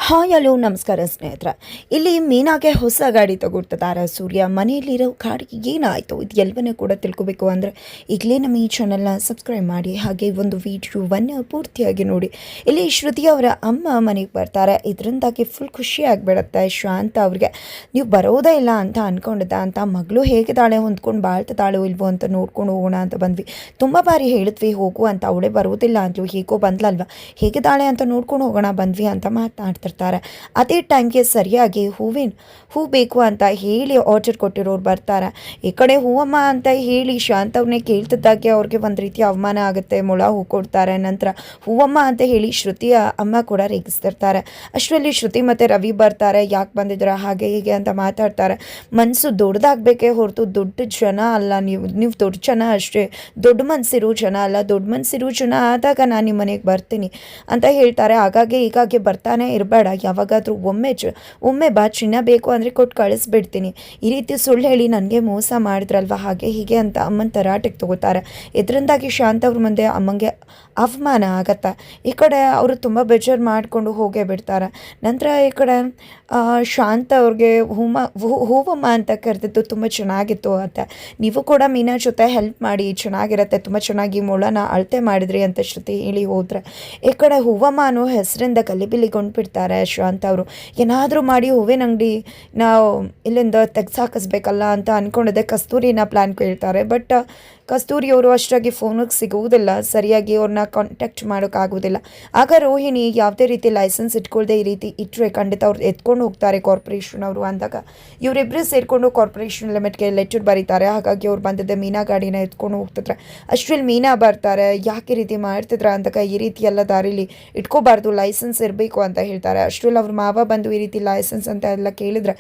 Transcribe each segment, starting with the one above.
Hi hello ನಮಸ್ಕಾರ ಸ್ನೇಹಿತರೆ. ಇಲ್ಲಿ ಮೀನಾಗೆ ಹೊಸ ಗಾಡಿ ತಗೊಡ್ತಿದ್ದಾರೆ ಸೂರ್ಯ. ಮನೆಯಲ್ಲಿರೋ ಗಾಡಿಗೆ ಏನಾಯಿತು ಇದು ಎಲ್ಲವನ್ನೂ ಕೂಡ ತಿಳ್ಕೊಬೇಕು ಅಂದರೆ ಈಗಲೇ ನಮ್ಮ ಈ ಚಾನಲ್ನ ಸಬ್ಸ್ಕ್ರೈಬ್ ಮಾಡಿ, ಹಾಗೆ ಒಂದು ವಿಡಿಯೋವನ್ನು ಪೂರ್ತಿಯಾಗಿ ನೋಡಿ. ಇಲ್ಲಿ ಶ್ರುತಿ ಅವರ ಅಮ್ಮ ಮನೆಗೆ ಬರ್ತಾರೆ. ಇದರಿಂದಾಗಿ ಫುಲ್ ಖುಷಿ ಆಗಿಬಿಡುತ್ತೆ ಶಾಂತ ಅವ್ರಿಗೆ. ನೀವು ಬರೋದೇ ಇಲ್ಲ ಅಂತ ಅಂದ್ಕೊಂಡಿದ್ದ ಅಂತ, ಮಗಳು ಹೇಗಿದ್ದಾಳೆ, ಹೊಂದ್ಕೊಂಡು ಬಾಳ್ತಿದ್ದಾಳೋ ಇಲ್ವೋ ಅಂತ ನೋಡ್ಕೊಂಡು ಹೋಗೋಣ ಅಂತ ಬಂದ್ವಿ. ತುಂಬ ಬಾರಿ ಹೇಳಿದ್ವಿ ಹೋಗು ಅಂತ, ಅವಳೇ ಬರೋದಿಲ್ಲ ಅಂದ್ಲು. ಹೇಗೋ ಬಂದ್ಲಲ್ವ, ಹೇಗಿದ್ದಾಳೆ ಅಂತ ನೋಡ್ಕೊಂಡು ಹೋಗೋಣ ಬಂದ್ವಿ ಅಂತ ಮಾತನಾಡ್ತಿರ್ತಾರೆ. ಅದೇ ಟೈಮ್ಗೆ ಸರಿಯಾಗಿ ಹೂ ಬೇಕು ಅಂತ ಹೇಳಿ ಆರ್ಡರ್ ಕೊಟ್ಟಿರೋರು ಬರ್ತಾರೆ. ಈ ಕಡೆ ಹೂವಮ್ಮ ಅಂತ ಹೇಳಿ ಶಾಂತವ್ರನ್ನೇ ಕೇಳ್ತಿದ್ದಾಗೆ ಅವ್ರಿಗೆ ಒಂದು ರೀತಿ ಅವಮಾನ ಆಗುತ್ತೆ. ಮೊಳ ಹೂ ಕೊಡ್ತಾರೆ. ನಂತರ ಹೂವಮ್ಮ ಅಂತ ಹೇಳಿ ಶ್ರುತಿಯ ಅಮ್ಮ ಕೂಡ ರೇಗಿಸ್ತಿರ್ತಾರೆ. ಅಷ್ಟರಲ್ಲಿ ಶ್ರುತಿ ಮತ್ತು ರವಿ ಬರ್ತಾರೆ. ಯಾಕೆ ಬಂದಿದ್ದೀರಾ ಹಾಗೆ ಹೀಗೆ ಅಂತ ಮಾತಾಡ್ತಾರೆ. ಮನಸ್ಸು ದೊಡ್ಡದಾಗಬೇಕೇ ಹೊರತು ದೊಡ್ಡ ಜನ ಅಲ್ಲ, ನೀವು ದೊಡ್ಡ ಜನ ಅಷ್ಟೇ, ದೊಡ್ಡ ಮನಸ್ಸಿರೋ ಜನ ಅಲ್ಲ. ದೊಡ್ಡ ಮನಸ್ಸಿರೋ ಜನ ಆದಾಗ ನಾನು ನಿಮ್ಮ ಮನೆಗೆ ಬರ್ತೀನಿ ಅಂತ ಹೇಳ್ತಾರೆ. ಹಾಗಾಗಿ ಹೀಗಾಗಿ ಬರ್ತಾನೆ ಇರಬೇಡ, ಯಾವಾಗಾದರೂ ಒಮ್ಮೆ ಬಾ, ಚಿನ್ನ ಬೇಕು ಅಂದರೆ ಕೊಟ್ಟು ಕಳಿಸ್ಬಿಡ್ತೀನಿ. ಈ ರೀತಿ ಸುಳ್ಳು ಹೇಳಿ ನನಗೆ ಮೋಸ ಮಾಡಿದ್ರಲ್ವ ಹಾಗೆ ಹೀಗೆ ಅಂತ ಅಮ್ಮನ ತರಾಟೆಗೆ ತಗೋತಾರೆ. ಇದರಿಂದಾಗಿ ಶಾಂತ ಅವ್ರ ಮುಂದೆ ಅಮ್ಮಂಗೆ ಅವಮಾನ ಆಗತ್ತೆ. ಈ ಕಡೆ ಅವರು ತುಂಬ ಬೇಜಾರು ಮಾಡಿಕೊಂಡು ಹೋಗೇ ಬಿಡ್ತಾರೆ. ನಂತರ ಈ ಕಡೆ ಶಾಂತ ಅವ್ರಿಗೆ ಹೂವಮ್ಮ ಅಂತ ಕರೆದಿದ್ದು ತುಂಬ ಚೆನ್ನಾಗಿತ್ತು ಅಂತ, ನೀವು ಕೂಡ ಮೀನಾ ಜೊತೆ ಹೆಲ್ಪ್ ಮಾಡಿ, ಚೆನ್ನಾಗಿರುತ್ತೆ, ತುಂಬ ಚೆನ್ನಾಗಿ ಮೊಳನ ಅಳತೆ ಮಾಡಿದ್ರಿ ಅಂತ ಶ್ರುತಿ ಹೇಳಿ ಹೋದರೆ, ಈ ಕಡೆ ಹೂವಮ್ಮ ಅನ್ನೋ ಹೆಸರಿಂದ ಗಲಿಬಿಲಿಗೊಂಡ್ಬಿಡ್ತಾರೆ ಶಾಂತ ಅವರು. ಏನಾದರೂ ಮಾಡಿ ಹೂವಿನ ಅಂಗಡಿ ನಾವು ಇಲ್ಲಿಂದ ತೆಗ್ಸಾಕಿಸ್ಬೇಕಲ್ಲ ಅಂತ ಅಂದ್ಕೊಂಡಿದ್ದೆ. ಕಸ್ತೂರಿನ ಪ್ಲ್ಯಾನ್ ಕೇಳ್ತಾರೆ. ಬಟ್ ಕಸ್ತೂರಿಯವರು ಅಷ್ಟಾಗಿ ಫೋನಿಗೆ ಸಿಗುವುದಿಲ್ಲ, ಸರಿಯಾಗಿ ಅವ್ರನ್ನ ಕಾಂಟ್ಯಾಕ್ಟ್ ಮಾಡೋಕ್ಕಾಗೋದಿಲ್ಲ. ಆಗ ರೋಹಿಣಿ ಯಾವುದೇ ರೀತಿ ಲೈಸೆನ್ಸ್ ಇಟ್ಕೊಳ್ದೆ ಈ ರೀತಿ ಇಟ್ಟರೆ ಖಂಡಿತ ಅವ್ರು ಎತ್ಕೊಂಡು ಹೋಗ್ತಾರೆ ಕಾರ್ಪೊರೇಷನ್ ಅವರು ಅಂದಾಗ, ಇವರಿಬ್ಬರು ಸೇರಿಕೊಂಡು ಕಾರ್ಪೊರೇಷನ್ ಲಿಮಿಟ್ಗೆ ಲೆಟರ್ ಬರೀತಾರೆ. ಹಾಗಾಗಿ ಅವ್ರು ಬಂದಿದ್ದೆ ಮೀನಾ ಗಾಡಿನ ಎತ್ಕೊಂಡು ಹೋಗ್ತಿದ್ರೆ ಅಷ್ಟರಲ್ಲಿ ಮೀನಾ ಬರ್ತಾರೆ. ಯಾಕೆ ಈ ರೀತಿ ಮಾಡ್ತಿದ್ರ ಅಂದಾಗ, ಈ ರೀತಿ ಎಲ್ಲ ದಾರಿಲಿ ಇಟ್ಕೋಬಾರ್ದು, ಲೈಸೆನ್ಸ್ ಇರಬೇಕು ಅಂತ ಹೇಳ್ತಾರೆ. ಅಷ್ಟರಲ್ಲಿ ಅವ್ರ ಮಾವ ಬಂದು ಈ ರೀತಿ ಲೈಸೆನ್ಸ್ ಅಂತ ಎಲ್ಲ ಕೇಳಿದ್ರೆ,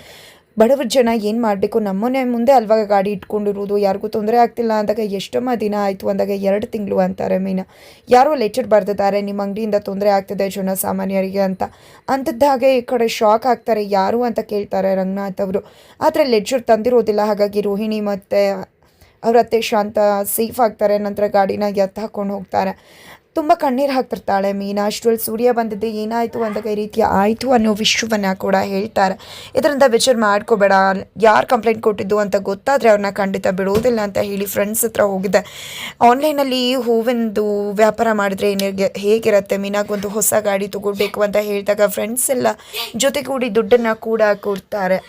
ಬಡವ್ರ ಜನ ಏನು ಮಾಡಬೇಕು, ನಮ್ಮನೆ ಮುಂದೆ ಅಲ್ವಾ ಗಾಡಿ ಇಟ್ಕೊಂಡಿರೋದು, ಯಾರಿಗೂ ತೊಂದರೆ ಆಗ್ತಿಲ್ಲ ಅಂದಾಗ, ಎಷ್ಟಮ್ಮ ದಿನ ಆಯಿತು ಅಂದಾಗ 2 ತಿಂಗಳು ಅಂತಾರೆ ಮೀನಾ. ಯಾರೋ ಲೆಟರ್ ಬರೆದಿದ್ದಾರೆ, ನಿಮ್ಮ ಅಂಗಡಿಯಿಂದ ತೊಂದರೆ ಆಗ್ತಿದೆ ಜನ ಸಾಮಾನ್ಯರಿಗೆ ಅಂತ. ಅಂಥದ್ದಾಗೆ ಈ ಕಡೆ ಶಾಕ್ ಆಗ್ತಾರೆ. ಯಾರು ಅಂತ ಕೇಳ್ತಾರೆ ರಂಗನಾಥ್ ಅವರು. ಆದರೆ ಲೆಟರ್ ತಂದಿರೋದಿಲ್ಲ. ಹಾಗಾಗಿ ರೋಹಿಣಿ ಮತ್ತು ಅವ್ರ ಅತ್ತೆ ಶಾಂತ ಸೇಫ್ ಆಗ್ತಾರೆ. ನಂತರ ಗಾಡಿನ ಎತ್ತು ಹಾಕ್ಕೊಂಡು ಹೋಗ್ತಾರೆ. ತುಂಬ ಕಣ್ಣೀರು ಹಾಕ್ತಿರ್ತಾಳೆ ಮೀನಾ. ಅಷ್ಟರಲ್ಲಿ ಸೂರ್ಯ ಬಂದಿದ್ದೆ ಏನಾಯಿತು ಅಂದಾಗ ಈ ರೀತಿ ಆಯಿತು ಅನ್ನೋ ವಿಷಯವನ್ನು ಕೂಡ ಹೇಳ್ತಾರೆ. ಇದರಿಂದ ವಿಚಾರ ಮಾಡ್ಕೋಬೇಡ, ಯಾರು ಕಂಪ್ಲೇಂಟ್ ಕೊಟ್ಟಿದ್ದು ಅಂತ ಗೊತ್ತಾದರೆ ಅವ್ರನ್ನ ಖಂಡಿತ ಬಿಡೋದಿಲ್ಲ ಅಂತ ಹೇಳಿ ಫ್ರೆಂಡ್ಸ್ ಹತ್ರ ಹೋಗಿದ್ದೆ. ಆನ್ಲೈನಲ್ಲಿ ಹೂವಿಂದು ವ್ಯಾಪಾರ ಮಾಡಿದ್ರೆ ಹೇಗಿರುತ್ತೆ, ಮೀನಾಗೊಂದು ಹೊಸ ಗಾಡಿ ತೊಗೊಳ್ಬೇಕು ಅಂತ ಹೇಳಿದಾಗ ಫ್ರೆಂಡ್ಸ್ ಎಲ್ಲ ಜೊತೆಗೂಡಿ ದುಡ್ಡನ್ನು ಕೂಡ ಕೊಡ್ತಾರೆ.